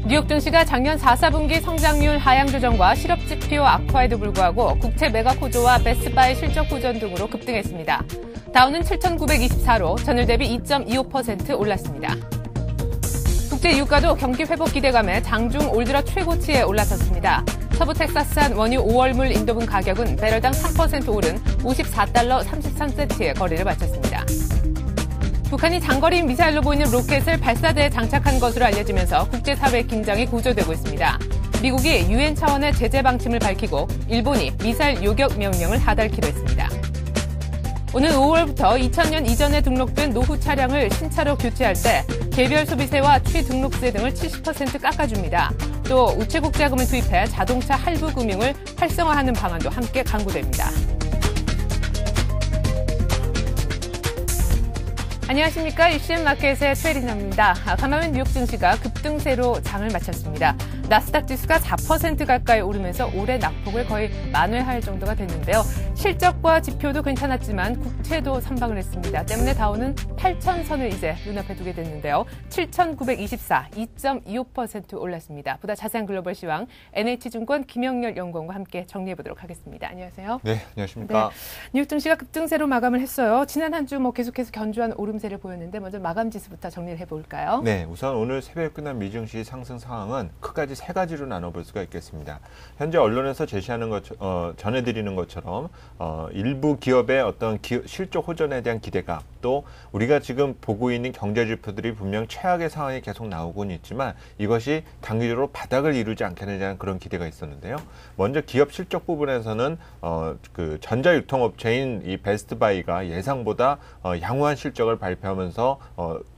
뉴욕 증시가 작년 4, 4분기 성장률 하향 조정과 실업지표 악화에도 불구하고 국채 매각 호조와 베스트바이 실적 호전 등으로 급등했습니다. 다우는 7,924로 전일 대비 2.25% 올랐습니다. 국제 유가도 경기 회복 기대감에 장중 올 들어 최고치에 올라섰습니다. 서부 텍사스산 원유 5월물 인도분 가격은 배럴당 3% 오른 54달러 33센트에 거래를 마쳤습니다. 북한이 장거리 미사일로 보이는 로켓을 발사대에 장착한 것으로 알려지면서 국제사회 긴장이 고조되고 있습니다. 미국이 유엔 차원의 제재 방침을 밝히고 일본이 미사일 요격 명령을 하달기로 했습니다. 오는 5월부터 2000년 이전에 등록된 노후 차량을 신차로 교체할 때 개별 소비세와 취등록세 등을 70% 깎아줍니다. 또 우체국 자금을 투입해 자동차 할부 금융을 활성화하는 방안도 함께 강구됩니다. 안녕하십니까. ECN 마켓의 최리나입니다. 간만에 뉴욕 증시가 급등세로 장을 마쳤습니다. 나스닥 지수가 4% 가까이 오르면서 올해 낙폭을 거의 만회할 정도가 됐는데요. 실적과 지표도 괜찮았지만 국채도 선방을 했습니다. 때문에 다우는 8,000선을 이제 눈앞에 두게 됐는데요. 7,924, 2.25% 올랐습니다. 보다 자세한 글로벌 시황 NH증권 김영렬 연구원과 함께 정리해보도록 하겠습니다. 안녕하세요. 네, 안녕하십니까. 네, 뉴욕 증시가 급등세로 마감을 했어요. 지난 한 주 계속해서 견조한 오름세를 보였는데 먼저 마감 지수부터 정리를 해볼까요? 네, 우선 오늘 새벽에 끝난 미증시 상승 상황은 크게까지 세 가지로 나눠볼 수가 있겠습니다. 현재 언론에서 제시하는 전해드리는 것처럼 일부 기업의 어떤 실적 호전에 대한 기대감, 또 우리가 지금 보고 있는 경제 지표들이 분명 최악의 상황이 계속 나오고는 있지만 이것이 단기적으로 바닥을 이루지 않겠느냐는 대한 그런 기대가 있었는데요. 먼저 기업 실적 부분에서는 그 전자유통업체인 이 베스트바이가 예상보다 양호한 실적을 발표하면서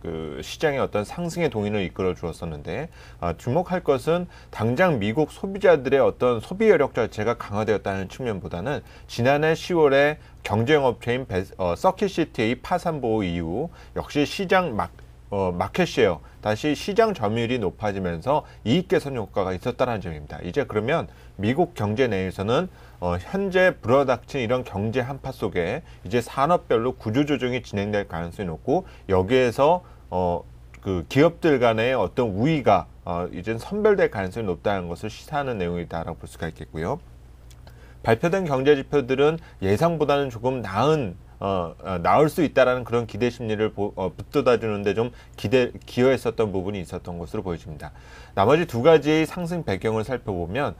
그 시장의 어떤 상승의 동인을 이끌어 주었었는데 주목할 것은 당장 미국 소비자들의 어떤 소비 여력 자체가 강화되었다는 측면보다는 지난해 10월에 경쟁업체인 서킷시티의 파산 보호 이후 역시 시장 마켓쉐어, 다시 시장 점유율이 높아지면서 이익 개선 효과가 있었다는 점입니다. 이제 그러면 미국 경제 내에서는 현재 불어닥친 이런 경제 한파 속에 이제 산업별로 구조조정이 진행될 가능성이 높고 여기에서 그 기업들 간의 어떤 우위가 이제 선별될 가능성이 높다는 것을 시사하는 내용이다라고 볼 수가 있겠고요. 발표된 경제 지표들은 예상보다는 조금 나을 수 있다라는 그런 기대 심리를 붙돋아주는데 좀 기여했었던 부분이 있었던 것으로 보여집니다. 나머지 두 가지의 상승 배경을 살펴보면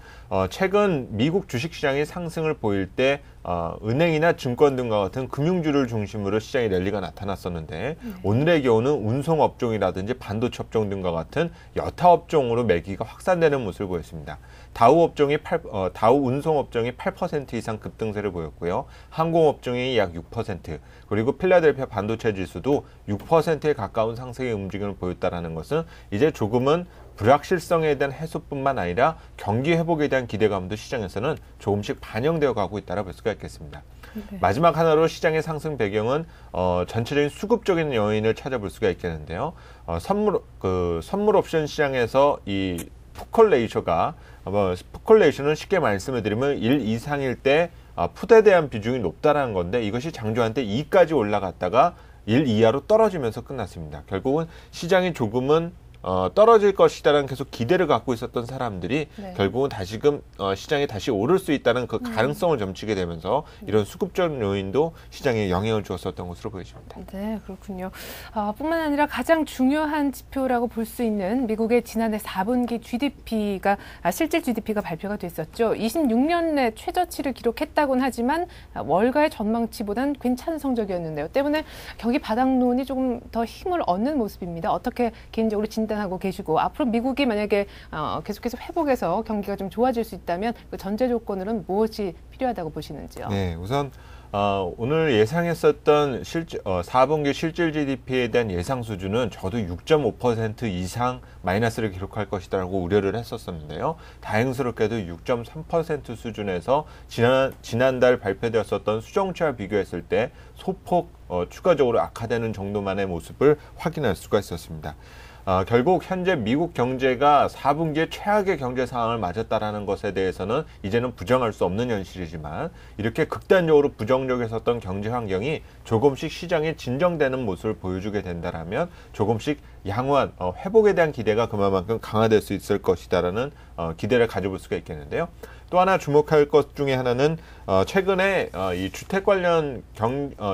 최근 미국 주식시장이 상승을 보일 때 은행이나 증권 등과 같은 금융주를 중심으로 시장의 랠리가 나타났었는데 오늘의 경우는 운송업종이라든지 반도체 업종 등과 같은 여타 업종으로 매기가 확산되는 모습을 보였습니다. 다우 운송업종이 8% 이상 급등세를 보였고요. 항공업종이 약 6%, 그리고 필라델피아 반도체 지수도 6%에 가까운 상승의 움직임을 보였다는 것은 이제 조금은 불확실성에 대한 해소뿐만 아니라 경기 회복에 대한 기대감도 시장에서는 조금씩 반영되어 가고 있다고 볼 수가 있겠습니다. 네. 마지막 하나로 시장의 상승 배경은 전체적인 수급적인 요인을 찾아볼 수가 있겠는데요. 선물 옵션 시장에서 이 풋콜 레이쇼가 풋콜 레이쇼는 쉽게 말씀을 드리면 1 이상일 때 풋에 대한 비중이 높다라는 건데 이것이 장중한테 2까지 올라갔다가 1 이하로 떨어지면서 끝났습니다. 결국은 시장이 조금은 떨어질 것이다라는 계속 기대를 갖고 있었던 사람들이 네. 결국은 다시금 시장이 다시 오를 수 있다는 그 가능성을 점치게 되면서 이런 수급적 요인도 시장에 영향을 주었었던 것으로 보여집니다. 네, 그렇군요. 뿐만 아니라 가장 중요한 지표라고 볼 수 있는 미국의 지난해 4분기 GDP가 실질 GDP가 발표가 됐었죠. 26년 내 최저치를 기록했다고는 하지만 월가의 전망치보단 괜찮은 성적이었는데요. 때문에 경기 바닥론이 조금 더 힘을 얻는 모습입니다. 어떻게 개인적으로 하고 계시고 앞으로 미국이 만약에 계속해서 회복해서 경기가 좀 좋아질 수 있다면 그 전제 조건으로는 무엇이 필요하다고 보시는지요? 네, 우선 오늘 예상했었던 4분기 실질 GDP에 대한 예상 수준은 저도 6.5% 이상 마이너스를 기록할 것이라고 우려를 했었는데요. 다행스럽게도 6.3% 수준에서 지난달 발표되었었던 수정치와 비교했을 때 소폭 추가적으로 악화되는 정도만의 모습을 확인할 수가 있었습니다. 결국 현재 미국 경제가 4분기에 최악의 경제 상황을 맞았다라는 것에 대해서는 이제는 부정할 수 없는 현실이지만 이렇게 극단적으로 부정적이었던 경제 환경이 조금씩 시장에 진정되는 모습을 보여주게 된다라면 조금씩 양호한 회복에 대한 기대가 그만큼 강화될 수 있을 것이다라는 기대를 가져볼 수가 있겠는데요. 또 하나 주목할 것 중에 하나는 최근에 이 주택 관련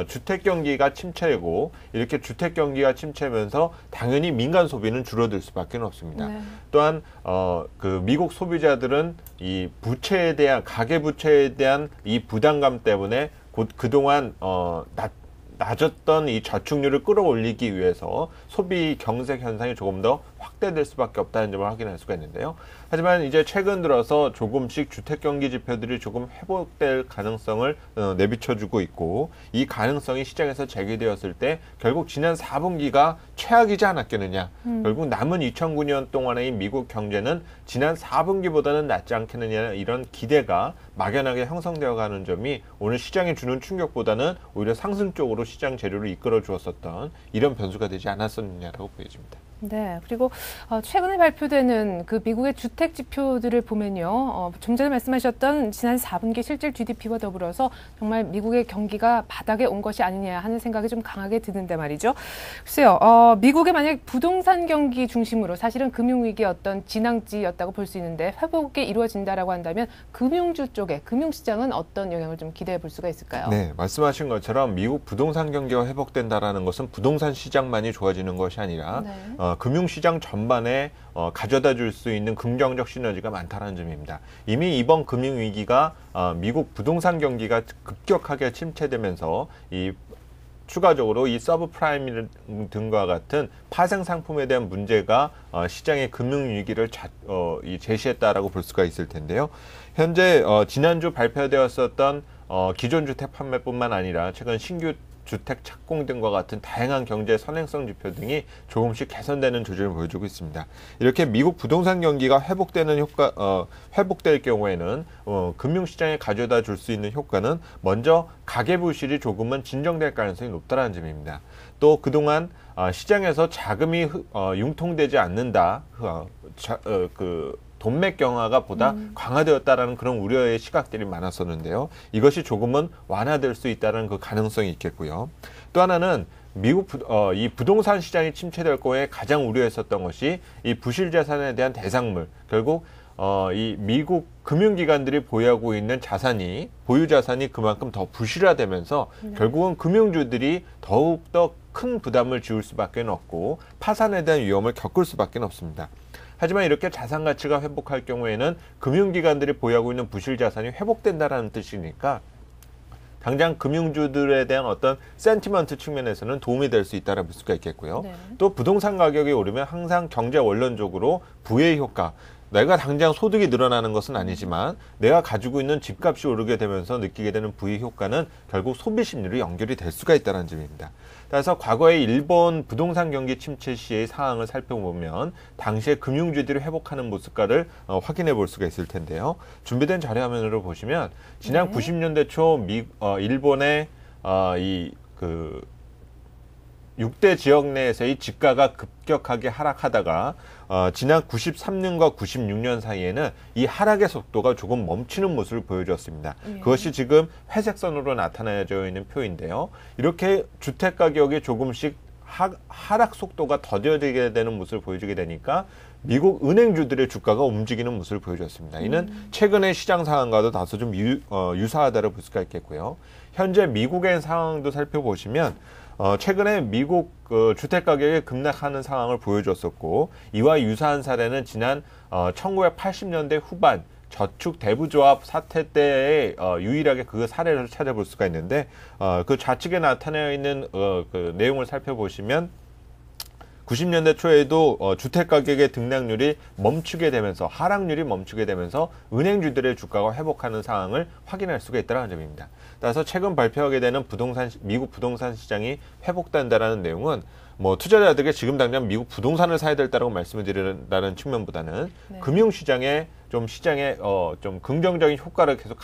주택 경기가 침체고 이렇게 주택 경기가 침체하면서 당연히 민간 소비는 줄어들 수밖에 없습니다. 네. 또한 그 미국 소비자들은 이 부채에 대한 가계 부채에 대한 이 부담감 때문에 그동안 낮았던 이 저축률을 끌어올리기 위해서 소비 경색 현상이 조금 더 확대될 수밖에 없다는 점을 확인할 수가 있는데요. 하지만 이제 최근 들어서 조금씩 주택 경기 지표들이 조금 회복될 가능성을 내비쳐주고 있고 이 가능성이 시장에서 제기되었을 때 결국 지난 4분기가 최악이지 않았겠느냐. 결국 남은 2009년 동안의 미국 경제는 지난 4분기보다는 낫지 않겠느냐 이런 기대가 막연하게 형성되어 가는 점이 오늘 시장에 주는 충격보다는 오히려 상승 쪽으로 시장 재료를 이끌어 주었었던 이런 변수가 되지 않았었느냐라고 보여집니다. 네, 그리고 최근에 발표되는 그 미국의 주택 지표들을 보면요, 좀 전에 말씀하셨던 지난 4분기 실질 GDP와 더불어서 정말 미국의 경기가 바닥에 온 것이 아니냐 하는 생각이 좀 강하게 드는데 말이죠. 글쎄요, 미국의 만약 부동산 경기 중심으로 사실은 금융위기의 어떤 진앙지였다고 볼 수 있는데 회복이 이루어진다라고 한다면 금융주 쪽에 금융시장은 어떤 영향을 좀 기대해 볼 수가 있을까요? 네, 말씀하신 것처럼 미국 부동산 경기가 회복된다라는 것은 부동산 시장만이 좋아지는 것이 아니라 네. 금융시장 전반에 가져다 줄 수 있는 긍정적 시너지가 많다는 점입니다. 이미 이번 금융위기가 미국 부동산 경기가 급격하게 침체되면서 추가적으로 이 서브프라임 등과 같은 파생 상품에 대한 문제가 시장의 금융위기를 제시했다라고 볼 수가 있을 텐데요. 현재 지난주 발표되었었던 기존 주택 판매뿐만 아니라 최근 신규 주택 착공 등과 같은 다양한 경제 선행성 지표 등이 조금씩 개선되는 조짐을 보여주고 있습니다. 이렇게 미국 부동산 경기가 회복될 경우에는 금융시장에 가져다 줄 수 있는 효과는 먼저 가계부실이 조금은 진정될 가능성이 높다는 점입니다. 또 그동안 시장에서 자금이 융통되지 않는다. 돈맥 경화가 보다 강화되었다라는 그런 우려의 시각들이 많았었는데요. 이것이 조금은 완화될 수 있다는 그 가능성이 있겠고요. 또 하나는 미국 이 부동산 시장이 침체될 거에 가장 우려했었던 것이 이 부실 자산에 대한 대상물. 결국 이 미국 금융기관들이 보유하고 있는 보유 자산이 그만큼 더 부실화되면서 결국은 금융주들이 더욱더 큰 부담을 지울 수밖에 없고 파산에 대한 위험을 겪을 수밖에 없습니다. 하지만 이렇게 자산 가치가 회복할 경우에는 금융기관들이 보유하고 있는 부실 자산이 회복된다는 뜻이니까 당장 금융주들에 대한 어떤 센티먼트 측면에서는 도움이 될 수 있다고 볼 수가 있겠고요. 네. 또 부동산 가격이 오르면 항상 경제 원론적으로 부의 효과, 내가 당장 소득이 늘어나는 것은 아니지만 내가 가지고 있는 집값이 오르게 되면서 느끼게 되는 부의 효과는 결국 소비 심리로 연결이 될 수가 있다는 점입니다. 그래서 과거의 일본 부동산 경기 침체 시의 상황을 살펴보면 당시에 금융주들이 회복하는 모습과를 확인해 볼 수가 있을 텐데요. 준비된 자료 화면으로 보시면 지난 90년대 초 일본의 6대 지역 내에서의 집가가 급격하게 하락하다가 지난 93년과 96년 사이에는 이 하락의 속도가 조금 멈추는 모습을 보여주었습니다. 그것이 지금 회색선으로 나타나져 있는 표인데요. 이렇게 주택 가격이 조금씩 하락 속도가 더뎌지게 되는 모습을 보여주게 되니까 미국 은행주들의 주가가 움직이는 모습을 보여줬습니다. 이는 최근의 시장 상황과도 다소 좀 유사하다고 볼 수가 있겠고요. 현재 미국의 상황도 살펴보시면 최근에 미국 주택 가격이 급락하는 상황을 보여줬었고 이와 유사한 사례는 지난 1980년대 후반 저축 대부조합 사태 때에 유일하게 그 사례를 찾아볼 수가 있는데 그 좌측에 나타나 있는 그 내용을 살펴보시면 90년대 초에도 주택 가격의 등락률이 멈추게 되면서 하락률이 멈추게 되면서 은행주들의 주가가 회복하는 상황을 확인할 수가 있다는 점입니다. 따라서 최근 발표하게 되는 미국 부동산 시장이 회복된다라는 내용은 투자자들에게 지금 당장 미국 부동산을 사야 된다고 말씀을 드린다는 측면보다는 금융시장에 좀 긍정적인 효과를 계속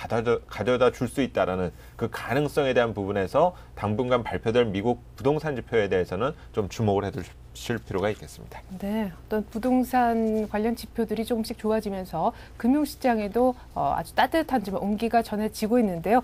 가져다 줄 수 있다라는 그 가능성에 대한 부분에서 당분간 발표될 미국 부동산 지표에 대해서는 좀 주목을 보실 필요가 있겠습니다. 네, 어떤 부동산 관련 지표들이 조금씩 좋아지면서 금융시장에도 아주 따뜻한 좀 온기가 전해지고 있는데요.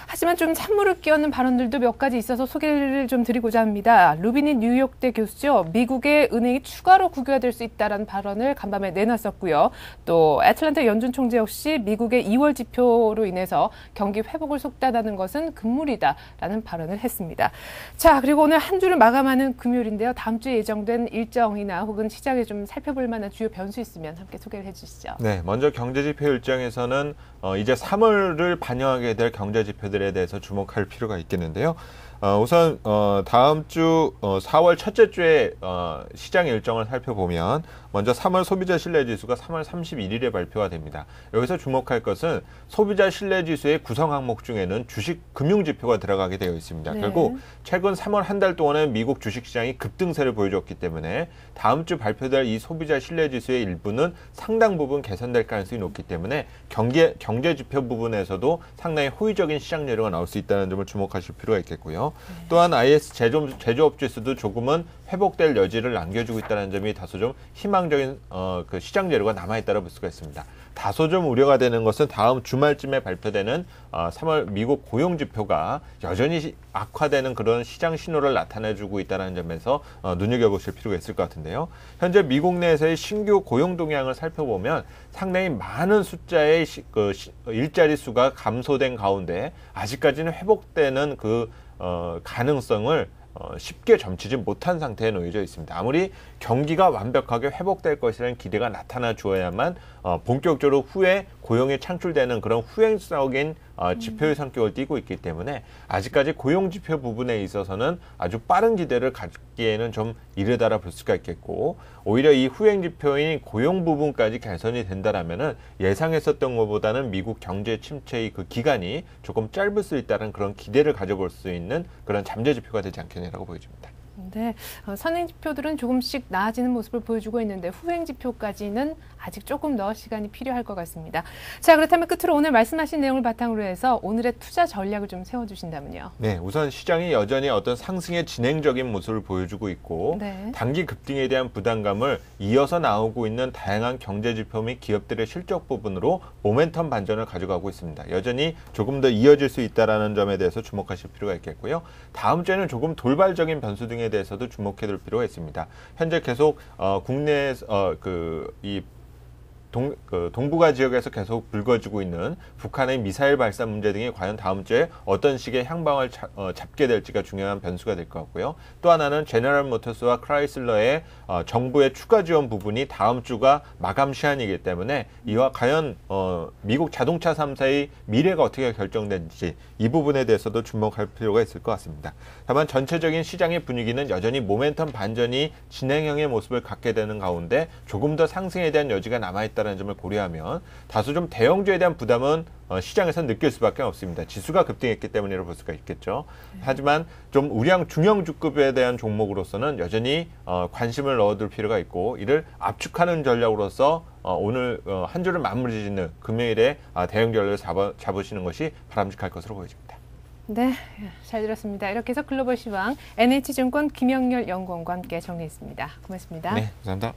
하지만 좀 찬물을 끼얹는 발언들도 몇 가지 있어서 소개를 좀 드리고자 합니다. 루비니 뉴욕대 교수죠. 미국의 은행이 추가로 국유화될 수 있다는 발언을 간밤에 내놨었고요. 또 애틀랜타 연준 총재 역시 미국의 2월 지표로 인해서 경기 회복을 속단하는 것은 금물이다라는 발언을 했습니다. 자, 그리고 오늘 한 주를 마감하는 금요일인데요. 다음 주에 예정된 일정이나 혹은 시장에 좀 살펴볼 만한 주요 변수 있으면 함께 소개를 해주시죠. 네, 먼저 경제지표 일정에서는 이제 3월을 반영하게 될 경제지표들에 대해서 주목할 필요가 있겠는데요. 우선 다음 주 4월 첫째 주에 시장 일정을 살펴보면 먼저 3월 소비자 신뢰지수가 3월 31일에 발표가 됩니다. 여기서 주목할 것은 소비자 신뢰지수의 구성 항목 중에는 주식 금융지표가 들어가게 되어 있습니다. 네. 결국 최근 3월 한 달 동안은 미국 주식시장이 급등세를 보여줬기 때문에 다음 주 발표될 이 소비자 신뢰지수의 일부는 상당 부분 개선될 가능성이 높기 때문에 경제지표 부분에서도 상당히 호의적인 시장 여력가 나올 수 있다는 점을 주목하실 필요가 있겠고요. 또한 IS 제조업 지수도 조금은 회복될 여지를 남겨주고 있다는 점이 다소 좀 희망적인 그 시장 재료가 남아있다고 볼 수가 있습니다. 다소 좀 우려가 되는 것은 다음 주말쯤에 발표되는 3월 미국 고용지표가 여전히 악화되는 그런 시장 신호를 나타내주고 있다는 점에서 눈여겨보실 필요가 있을 것 같은데요. 현재 미국 내에서의 신규 고용 동향을 살펴보면 상당히 많은 숫자의 일자리 수가 감소된 가운데 아직까지는 회복되는 그 가능성을 쉽게 점치지 못한 상태에 놓여져 있습니다. 아무리 경기가 완벽하게 회복될 것이라는 기대가 나타나 주어야만 본격적으로 후에 고용이 창출되는 그런 후행적인 지표의 성격을 띠고 있기 때문에 아직까지 고용지표 부분에 있어서는 아주 빠른 기대를 갖기에는 좀 이르다라 볼 수가 있겠고, 오히려 이 후행지표인 고용 부분까지 개선이 된다라면은 예상했었던 것보다는 미국 경제 침체의 그 기간이 조금 짧을 수 있다는 그런 기대를 가져볼 수 있는 그런 잠재지표가 되지 않겠냐라고 보여집니다. 네, 선행지표들은 조금씩 나아지는 모습을 보여주고 있는데 후행지표까지는 아직 조금 더 시간이 필요할 것 같습니다. 자, 그렇다면 끝으로 오늘 말씀하신 내용을 바탕으로 해서 오늘의 투자 전략을 좀 세워주신다면요. 네, 우선 시장이 여전히 어떤 상승의 진행적인 모습을 보여주고 있고 네. 단기 급등에 대한 부담감을 이어서 나오고 있는 다양한 경제지표 및 기업들의 실적 부분으로 모멘텀 반전을 가져가고 있습니다. 여전히 조금 더 이어질 수 있다는 점에 대해서 주목하실 필요가 있겠고요. 다음 주에는 조금 돌발적인 변수 등에 대해서도 주목해둘 필요가 있습니다. 현재 계속 국내에서 동북아 지역에서 계속 불거지고 있는 북한의 미사일 발사 문제 등이 과연 다음 주에 어떤 식의 향방을 잡게 될지가 중요한 변수가 될 것 같고요. 또 하나는 제너럴 모터스와 크라이슬러의 정부의 추가 지원 부분이 다음 주가 마감 시한이기 때문에 이와 과연 미국 자동차 3사의 미래가 어떻게 결정되는지 이 부분에 대해서도 주목할 필요가 있을 것 같습니다. 다만 전체적인 시장의 분위기는 여전히 모멘텀 반전이 진행형의 모습을 갖게 되는 가운데 조금 더 상승에 대한 여지가 남아있다는 점을 고려하면 다소 좀 대형주에 대한 부담은 시장에서 느낄 수밖에 없습니다. 지수가 급등했기 때문이라고 볼 수가 있겠죠. 하지만 좀 우량 중형주급에 대한 종목으로서는 여전히 관심을 넣어둘 필요가 있고, 이를 압축하는 전략으로서 오늘 한 주를 마무리 짓는 금요일에 대형 전략을 잡으시는 것이 바람직할 것으로 보여집니다. 네, 잘 들었습니다. 이렇게 해서 글로벌 시황 NH증권 김영렬 연구원과 함께 정리했습니다. 고맙습니다. 네, 감사합니다.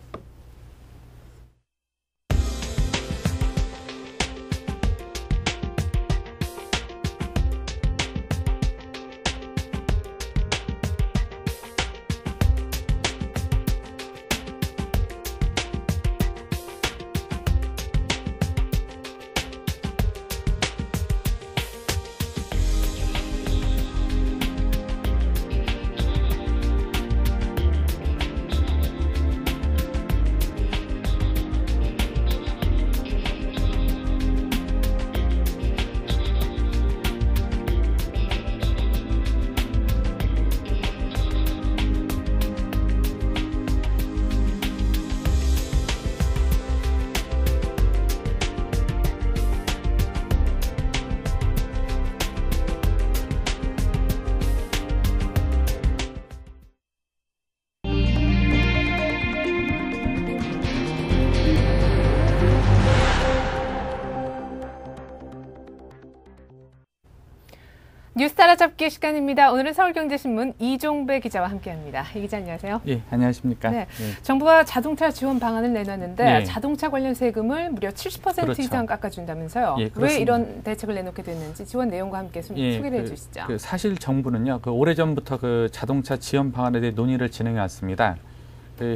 뉴스 따라잡기 시간입니다. 오늘은 서울경제신문 이종배 기자와 함께합니다. 이 기자 안녕하세요. 예, 안녕하십니까. 네, 정부가 자동차 지원 방안을 내놨는데 예. 자동차 관련 세금을 무려 70% 그렇죠. 이상 깎아준다면서요. 예, 왜 이런 대책을 내놓게 됐는지 지원 내용과 함께 소개를 해주시죠. 사실 정부는요, 오래전부터 자동차 지원 방안에 대해 논의를 진행해 왔습니다.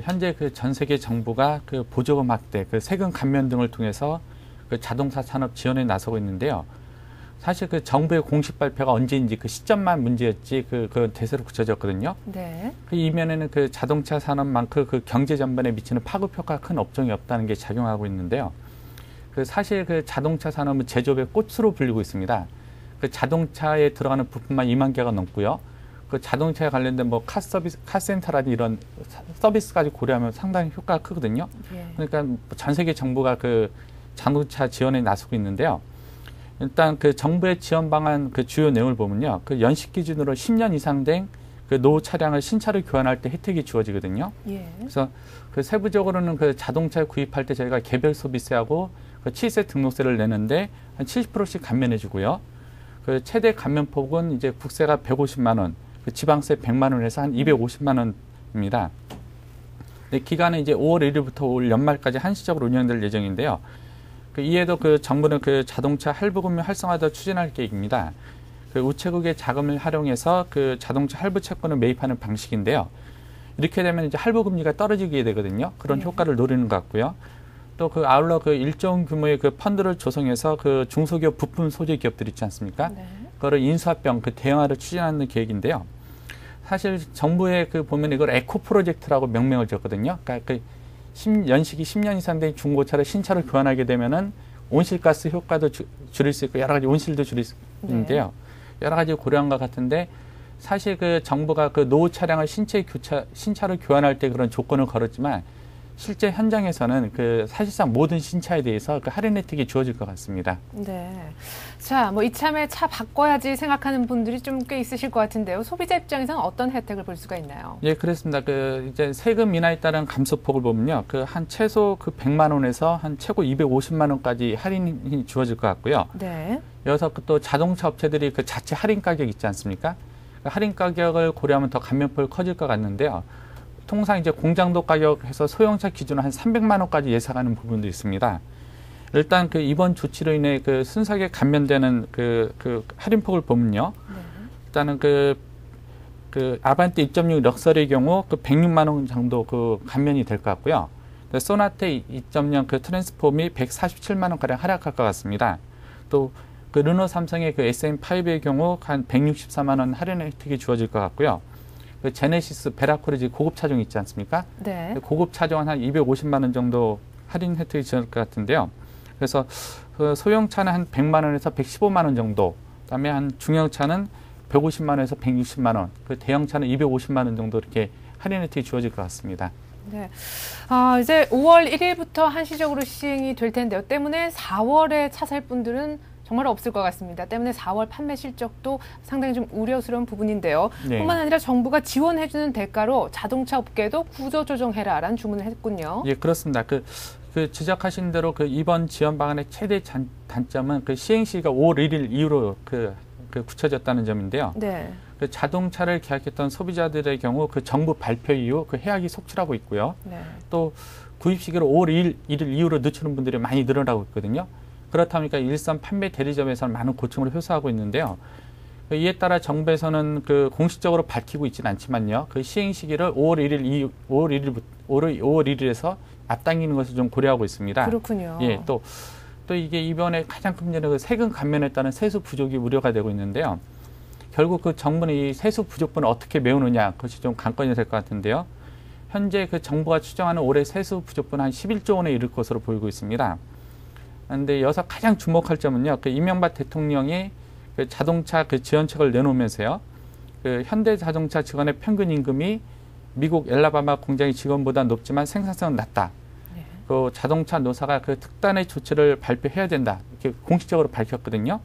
현재 전 세계 정부가 보조금 확대, 세금 감면 등을 통해서 자동차 산업 지원에 나서고 있는데요. 사실 정부의 공식 발표가 언제인지 시점만 문제였지 그 대세로 굳혀졌거든요. 네. 이면에는 자동차 산업만큼 경제 전반에 미치는 파급 효과가 큰 업종이 없다는 게 작용하고 있는데요. 사실 자동차 산업은 제조업의 꽃으로 불리고 있습니다. 자동차에 들어가는 부품만 2만 개가 넘고요. 자동차에 관련된 카센터라든지 이런 서비스까지 고려하면 상당히 효과가 크거든요. 예. 그러니까 전 세계 정부가 자동차 지원에 나서고 있는데요. 일단 정부의 지원 방안 주요 내용을 보면요. 연식 기준으로 10년 이상 된 노후 차량을 신차로 교환할 때 혜택이 주어지거든요. 예. 그래서 세부적으로는 자동차를 구입할 때 저희가 개별 소비세하고 취세 등록세를 내는데 한 70%씩 감면해 주고요. 최대 감면폭은 이제 국세가 150만 원, 지방세 100만 원에서 한 250만 원입니다. 기간은 이제 5월 1일부터 올 연말까지 한시적으로 운영될 예정인데요. 이에도 정부는 자동차 할부금융 활성화도 추진할 계획입니다. 우체국의 자금을 활용해서 자동차 할부 채권을 매입하는 방식인데요. 이렇게 되면 이제 할부금리가 떨어지게 되거든요. 그런 효과를 노리는 것 같고요. 또 아울러 일정 규모의 펀드를 조성해서 중소기업 부품 소재 기업들 있지 않습니까? 네. 그거를 인수합병 대형화를 추진하는 계획인데요. 사실 정부의 보면 이걸 에코 프로젝트라고 명명을 지었거든요. 그러니까 연식이 10년 이상 된 중고차를 신차로 교환하게 되면은 온실가스 효과도 줄일 수 있고 여러 가지 온실도 줄일 수 있는데요. 여러 가지 고려한 것 같은데 사실 정부가 노후 차량을 신차로 교환할 때 그런 조건을 걸었지만 실제 현장에서는 사실상 모든 신차에 대해서 할인 혜택이 주어질 것 같습니다. 네. 자, 이참에 차 바꿔야지 생각하는 분들이 좀 꽤 있으실 것 같은데요. 소비자 입장에서는 어떤 혜택을 볼 수가 있나요? 예, 그렇습니다. 이제 세금 인하에 따른 감소폭을 보면요. 한 최소 100만 원에서 한 최고 250만 원까지 할인이 주어질 것 같고요. 네. 이어서 또 자동차 업체들이 자체 할인 가격 있지 않습니까? 할인 가격을 고려하면 더 감면폭이 커질 것 같는데요. 통상 이제 공장도 가격에서 소형차 기준으로 한 300만 원까지 예상하는 부분도 있습니다. 일단 이번 조치로 인해 순삭에 감면되는 할인폭을 보면요. 네. 일단은 아반떼 2.6 럭셔리의 경우 106만 원 정도 감면이 될 것 같고요. 소나테 2.0 트랜스폼이 147만 원 가량 하락할 것 같습니다. 또 르노 삼성의 SM5의 경우 한 164만 원 할인 혜택이 주어질 것 같고요. 제네시스 베라코르지 고급 차종 있지 않습니까? 네. 고급 차종은 한 250만 원 정도 할인 혜택이 주어질 것 같은데요. 그래서 소형차는 한 100만 원에서 115만 원 정도, 그다음에 한 중형차는 150만 원에서 160만 원, 대형차는 250만 원 정도 이렇게 할인 혜택이 주어질 것 같습니다. 네. 이제 5월 1일부터 한시적으로 시행이 될 텐데요. 때문에 4월에 차 살 분들은 정말 없을 것 같습니다. 때문에 4월 판매 실적도 상당히 좀 우려스러운 부분인데요. 네. 뿐만 아니라 정부가 지원해주는 대가로 자동차 업계도 구조조정해라라는 주문을 했군요. 예, 그렇습니다. 지적하신 대로 이번 지원 방안의 최대 단점은 시행시기가 5월 1일 이후로 굳혀졌다는 점인데요. 네. 자동차를 계약했던 소비자들의 경우 정부 발표 이후 해약이 속출하고 있고요. 네. 또 구입 시기를 5월 1일 이후로 늦추는 분들이 많이 늘어나고 있거든요. 그렇다 보니까 일선 판매 대리점에서는 많은 고충을 호소하고 있는데요. 이에 따라 정부에서는 공식적으로 밝히고 있지는 않지만요. 시행 시기를 5월 1일에서 앞당기는 것을 좀 고려하고 있습니다. 그렇군요. 예, 또 이게 이번에 가장 큰 문제는 세금 감면에 따른 세수 부족이 우려가 되고 있는데요. 결국 정부는 이 세수 부족분을 어떻게 메우느냐, 그것이 좀 관건이 될 것 같은데요. 현재 정부가 추정하는 올해 세수 부족분 한 11조 원에 이를 것으로 보이고 있습니다. 그런데 여기서 가장 주목할 점은요. 이명박 대통령이 자동차 지원책을 내놓으면서요. 현대자동차 직원의 평균 임금이 미국 엘라바마 공장의 직원보다 높지만 생산성은 낮다. 네. 자동차 노사가 특단의 조치를 발표해야 된다. 이렇게 공식적으로 밝혔거든요.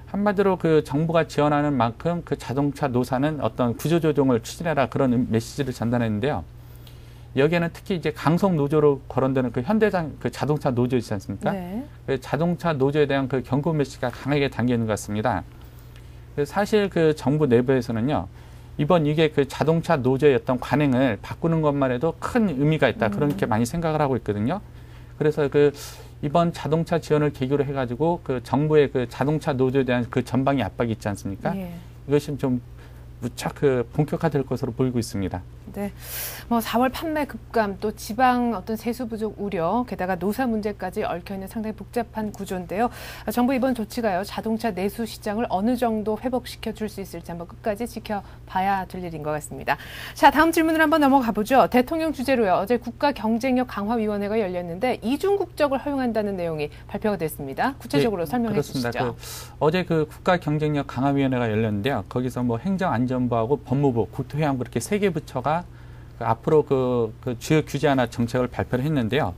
한마디로 정부가 지원하는 만큼 자동차 노사는 어떤 구조조정을 추진해라 그런 메시지를 전달했는데요. 여기에는 특히 이제 강성 노조로 거론되는 자동차 노조 있지 않습니까? 네. 자동차 노조에 대한 경고 메시지가 강하게 담겨 있는 것 같습니다. 사실 그 정부 내부에서는요, 이번 이게 그 자동차 노조의 어떤 관행을 바꾸는 것만 해도 큰 의미가 있다. 그렇게 많이 생각을 하고 있거든요. 그래서 그 이번 자동차 지원을 계기로 해가지고 그 정부의 그 자동차 노조에 대한 그 전방위 압박이 있지 않습니까? 예. 이것이 좀 무척 그 본격화될 것으로 보이고 있습니다. 네, 뭐 4월 판매 급감, 또 지방 어떤 세수 부족 우려, 게다가 노사 문제까지 얽혀있는 상당히 복잡한 구조인데요. 정부 이번 조치가요, 자동차 내수 시장을 어느 정도 회복시켜 줄 수 있을지 한번 끝까지 지켜봐야 될 일인 것 같습니다. 자, 다음 질문을 한번 넘어가 보죠. 대통령 주재로요, 어제 국가경쟁력 강화위원회가 열렸는데 이중 국적을 허용한다는 내용이 발표가 됐습니다. 구체적으로 설명해 주시죠. 어제 그 국가경쟁력 강화위원회가 열렸는데요. 거기서 뭐 행정안전부하고 법무부, 국토해양부 이렇게 세 개 부처가 앞으로 그 주요 규제하나 정책을 발표를 했는데요.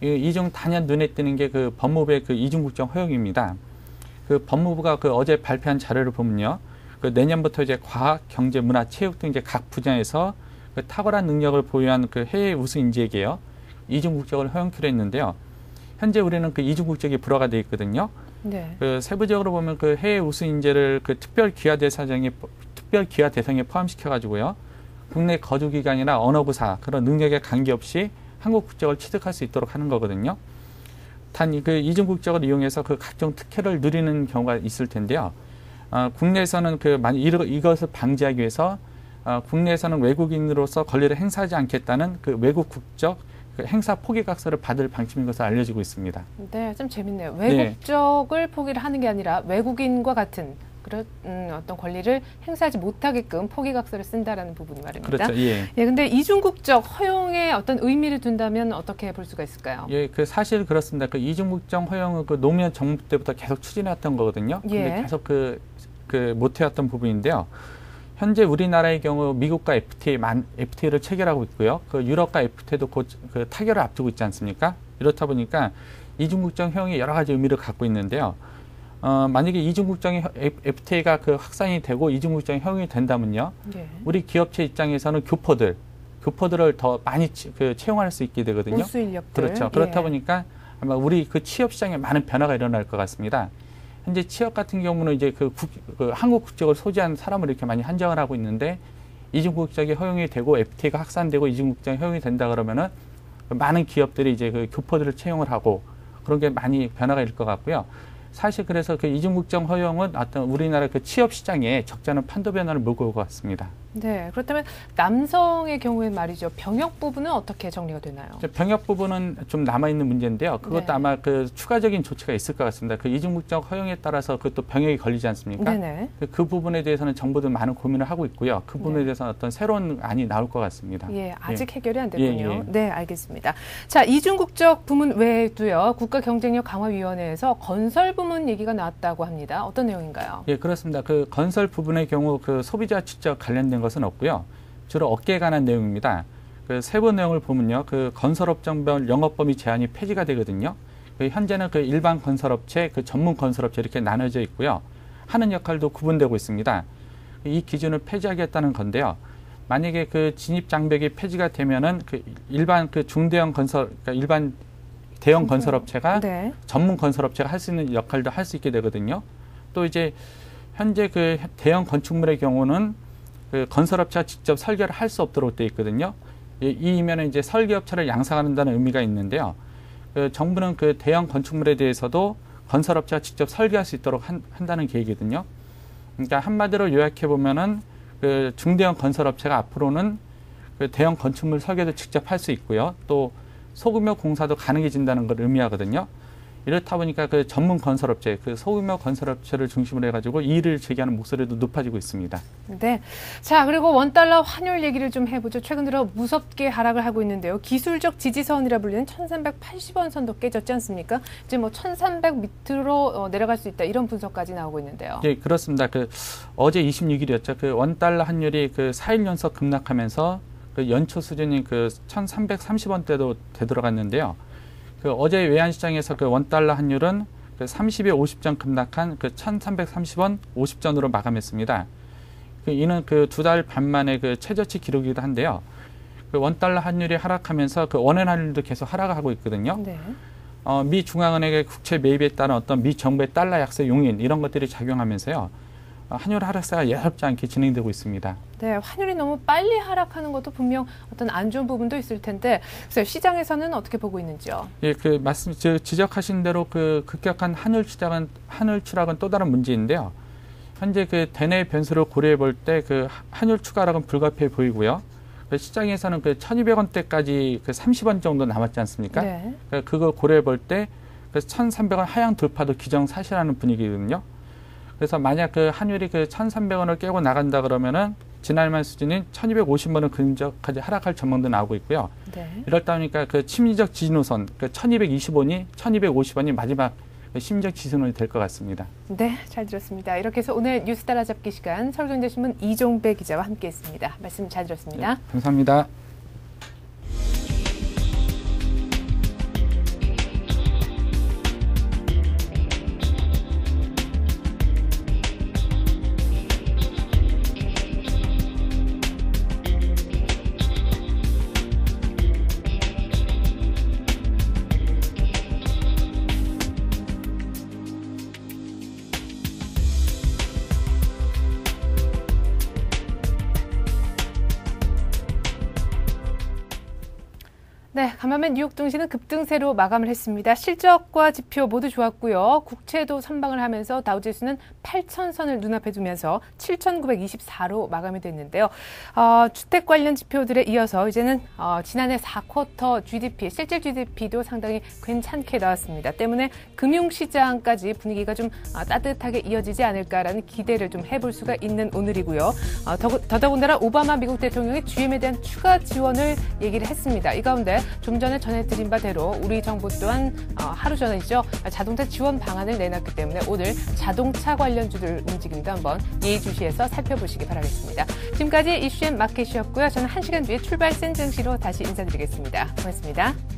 이중 단연 눈에 띄는 게 그 법무부의 그 이중국적 허용입니다. 그 법무부가 그 어제 발표한 자료를 보면요, 그 내년부터 이제 과학, 경제, 문화, 체육 등 이제 각 분야에서 그 탁월한 능력을 보유한 그 해외 우수 인재에게요, 이중국적을 허용키로 했는데요. 현재 우리는 그 이중국적이 불허가 돼 있거든요. 네. 그 세부적으로 보면 그 해외 우수 인재를 그 특별 귀화 대상에 포함시켜 가지고요, 국내 거주 기간이나 언어구사 그런 능력에 관계없이 한국 국적을 취득할 수 있도록 하는 거거든요. 단 그 이중 국적을 이용해서 그 각종 특혜를 누리는 경우가 있을 텐데요. 국내에서는 그 만약 이것을 방지하기 위해서 국내에서는 외국인으로서 권리를 행사하지 않겠다는 그 외국 국적 그 행사 포기각서를 받을 방침인 것으로 알려지고 있습니다. 네, 좀 재밌네요. 외국적을 네. 포기를 하는 게 아니라 외국인과 같은 그런 어떤 권리를 행사하지 못하게끔 포기각서를 쓴다라는 부분이 말입니다. 그렇죠. 예. 예, 근데 이중국적 허용에 어떤 의미를 둔다면 어떻게 볼 수가 있을까요? 예, 그 사실 그렇습니다. 그 이중국적 허용은 그 노무현 정부 때부터 계속 추진해왔던 거거든요. 근데 계속 그 못해왔던 부분인데요. 현재 우리나라의 경우 미국과 FTA를 체결하고 있고요. 그 유럽과 FTA도 곧 그 타결을 앞두고 있지 않습니까? 이렇다 보니까 이중국적 허용이 여러 가지 의미를 갖고 있는데요. 만약에 이중국적인 FTA가 그 확산이 되고 이중국적인 허용이 된다면요, 네. 우리 기업체 입장에서는 교포들을 더 많이 채용할 수 있게 되거든요. 우수 인력들. 그렇죠. 그렇다 보니까 아마 우리 그 취업 시장에 많은 변화가 일어날 것 같습니다. 현재 취업 같은 경우는 이제 그 한국 국적을 소지한 사람을 이렇게 많이 한정을 하고 있는데, 이중국적이 허용이 되고 FTA가 확산되고 이중국적이 허용이 된다 그러면은 많은 기업들이 이제 그 교포들을 채용을 하고 그런 게 많이 변화가 일 것 같고요. 사실 그래서 그 이중국적 허용은 어떤 우리나라 그 취업 시장에 적지 않은 판도 변화를 몰고 올 것 같습니다. 네, 그렇다면 남성의 경우에 말이죠. 병역 부분은 어떻게 정리가 되나요? 병역 부분은 좀 남아있는 문제인데요. 그것도 네. 아마 그 추가적인 조치가 있을 것 같습니다. 그 이중국적 허용에 따라서 그것도 병역이 걸리지 않습니까? 네네. 그 부분에 대해서는 정부도 많은 고민을 하고 있고요. 그 부분에 네. 대해서는 어떤 새로운 안이 나올 것 같습니다. 예, 아직 해결이 안 됐군요. 네, 알겠습니다. 자, 이중국적 부문 외에도요, 국가경쟁력강화위원회에서 건설 부문 얘기가 나왔다고 합니다. 어떤 내용인가요? 예, 그렇습니다. 그 건설 부분의 경우 그 소비자 직접 관련된 것은 없고요. 주로 업계에 관한 내용입니다. 그 세부 내용을 보면요, 그 건설업종별 영업 범위 제한이 폐지가 되거든요. 그 현재는 그 일반 건설업체, 그 전문 건설업체 이렇게 나눠져 있고요. 하는 역할도 구분되고 있습니다. 이 기준을 폐지하겠다는 건데요. 만약에 그 진입 장벽이 폐지가 되면은 그 일반 그 중대형 건설, 그러니까 일반 대형 건설업체가 네. 전문 건설업체가 할 수 있는 역할도 할 수 있게 되거든요. 또 이제 현재 그 대형 건축물의 경우는 그 건설업체가 직접 설계를 할 수 없도록 되어 있거든요. 이면은 이제 설계업체를 양성한다는 의미가 있는데요. 그 정부는 그 대형 건축물에 대해서도 건설업체가 직접 설계할 수 있도록 한다는 계획이거든요. 그러니까 한마디로 요약해 보면은 그 중대형 건설업체가 앞으로는 그 대형 건축물 설계도 직접 할 수 있고요. 또 소규모 공사도 가능해진다는 걸 의미하거든요. 이렇다 보니까 그 전문 건설업체, 그 소규모 건설업체를 중심으로 해가지고 이의를 제기하는 목소리도 높아지고 있습니다. 네. 자, 그리고 원달러 환율 얘기를 좀 해보죠. 최근 들어 무섭게 하락을 하고 있는데요. 기술적 지지선이라 불리는 1380원 선도 깨졌지 않습니까? 이제 뭐 1300 밑으로 내려갈 수 있다, 이런 분석까지 나오고 있는데요. 네, 그렇습니다. 그 어제 26일이었죠. 그 원달러 환율이 그 4일 연속 급락하면서 그 연초 수준인 그 1330원대도 되돌아갔는데요. 그 어제 외환시장에서 그 원달러 환율은 그 30에 50전 급락한 그 1330원 50전으로 마감했습니다. 그 이는 그 2달 반 만에 그 최저치 기록이기도 한데요. 그 원달러 환율이 하락하면서 그 원화 환율도 계속 하락하고 있거든요. 네. 미 중앙은행의 국채 매입에 따른 어떤 미 정부의 달러 약세 용인 이런 것들이 작용하면서요. 환율 하락세가 예사롭지 않게 진행되고 있습니다. 네, 환율이 너무 빨리 하락하는 것도 분명 어떤 안 좋은 부분도 있을 텐데, 그래서 시장에서는 어떻게 보고 있는지요? 예, 지적하신 대로 그 급격한 환율 추락은 또 다른 문제인데요. 현재 그 대내 변수를 고려해 볼 때 그 환율 추가락은 불가피해 보이고요. 시장에서는 그 1,200원대까지 그 30원 정도 남았지 않습니까? 네. 그거 고려해 볼 때 그 1,300원 하향 돌파도 기정사실하는 분위기거든요. 그래서 만약 그 환율이 그 1,300원을 깨고 나간다 그러면은 지난 말 수준인 1,250원을 근접까지 하락할 전망도 나오고 있고요. 네. 이렇다 보니까 그 심리적 지지노선 그 1,220원이 1,250원이 마지막 심리적 지지선이 될 것 같습니다. 네, 잘 들었습니다. 이렇게 해서 오늘 뉴스 따라잡기 시간 서울경제신문 이종배 기자와 함께했습니다. 말씀 잘 들었습니다. 네, 감사합니다. 네, 간밤에 뉴욕 증시는 급등세로 마감을 했습니다. 실적과 지표 모두 좋았고요. 국채도 선방을 하면서 다우지수는 8,000선을 눈앞에 두면서 7,924로 마감이 됐는데요. 주택 관련 지표들에 이어서 이제는 지난해 4쿼터 GDP, 실질 GDP도 상당히 괜찮게 나왔습니다. 때문에 금융시장까지 분위기가 좀 따뜻하게 이어지지 않을까라는 기대를 좀 해볼 수가 있는 오늘이고요. 더더군다나 오바마 미국 대통령이 GM에 대한 추가 지원을 얘기를 했습니다. 이 가운데 좀 전에 전해드린 바대로 우리 정부 또한 하루 전이죠. 자동차 지원 방안을 내놨기 때문에 오늘 자동차 관련주들 움직임도 한번 예의주시해서 살펴보시기 바라겠습니다. 지금까지 이슈앤마켓이었고요. 저는 1시간 뒤에 출발 센 증시로 다시 인사드리겠습니다. 고맙습니다.